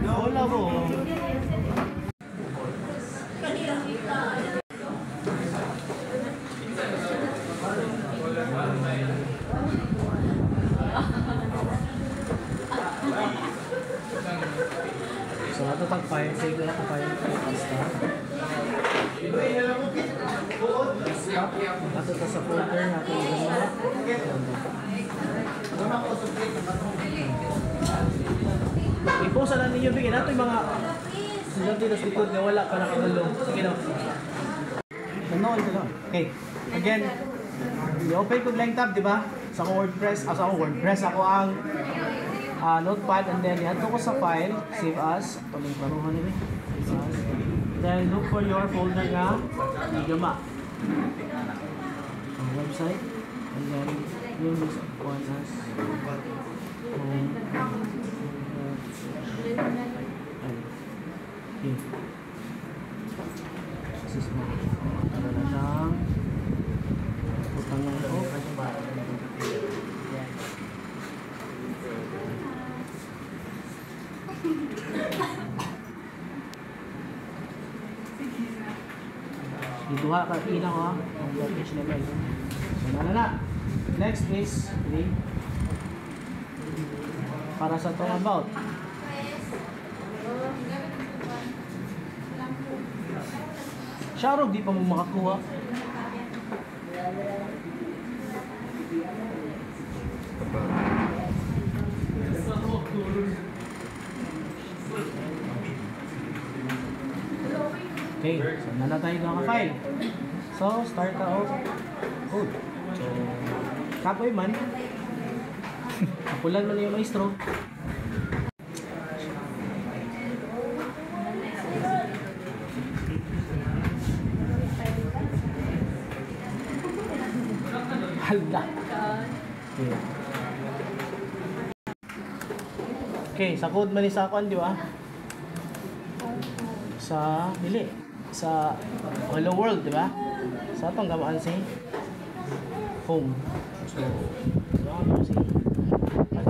Wala po. So, ato tag-file. Save na nakapile. Basta. Ato ta sa folder. Ato yung gano'n. I-post na ninyo. Bigyan nato yung mga silang dito sa likod na wala pa nakagulong. Sige na. Okay. Again, i-open ko blank tab, di ba? Sa akong WordPress. Sa akong WordPress. Ako ang notepad, and then i-add ko sa file. Save as. Ito lang paruhan nila. Save as. Then look for your folder nga Igama. Ang website. And then yung list of one as home. Okay. This is my ano na siyang utangan ko. Dito ka ilang ang page level. So na. Next is para sa itong about. Sharog, di pa mo makakuha. Okay, so na tayo naka-file. So, start out code. So, kapoy man. Kapulan man yung maestro. Hala. Okay, sa code man sa akon, di ba? Sa sa hello world, di ba? Sa atong gamaan si home. So, ano si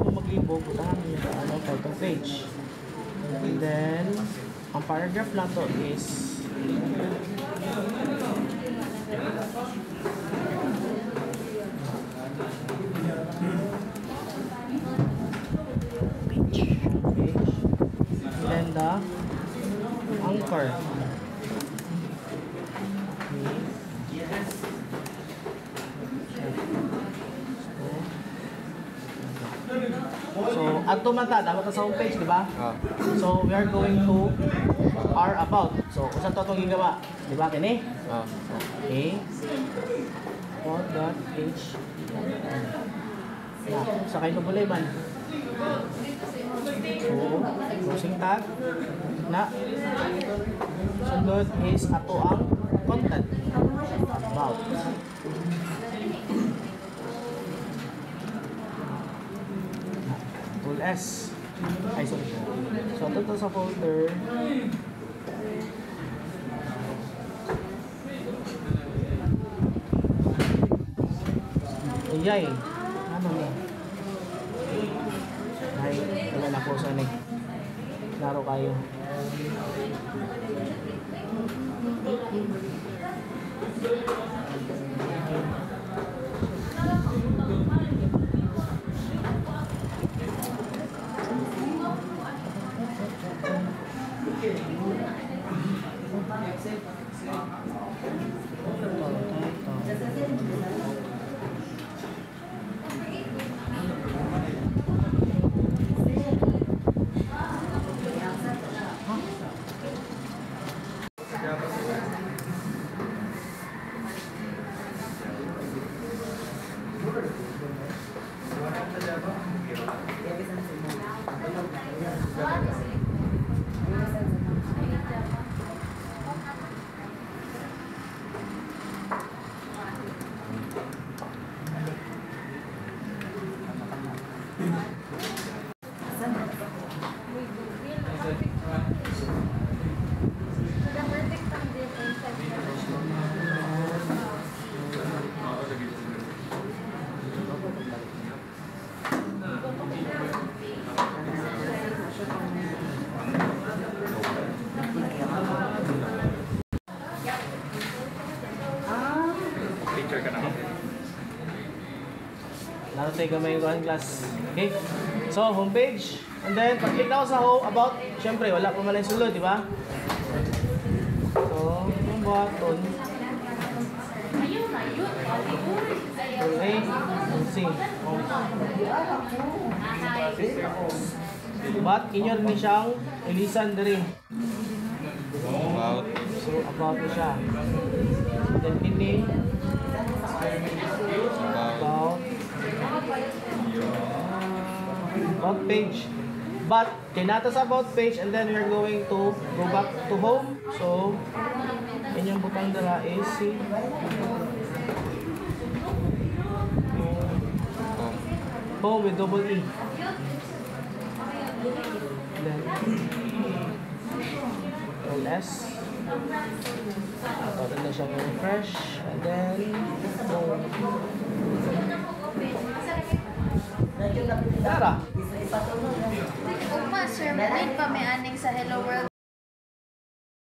maglibog, utahan niyo sa ano title page. And then ang paragraph na to is then the anchor. So, ato man ta, dapat sa homepage, di ba? So, we are going to our about. So, kung saan to itong ginawa? Di ba, kini? Okay. About.h sa kayo nabulay man. So, closing tag. Na. Sunod is ato ang content. About. Control S. Ay, sorry. So, ito sa folder. Ayay. Ano niya? Ay, wala na po sa laro kayo. Natay gamay ko ang class. Okay? So, homepage. And then, pag-click na ako sa home, about, syempre, wala pa man yung sulod, di ba? So, yung button. Okay, see. But, inyo rin siyang ilisan din. About. So, about na siya. Then, kini. About page. But, kinata sa about page and then we're going to go back to home. So, inyong butang dala is si home with double E. Then, LS. Tapos na siya refresh. And then, home. Tara! Uma, sir, may pa may aning sa Hello World.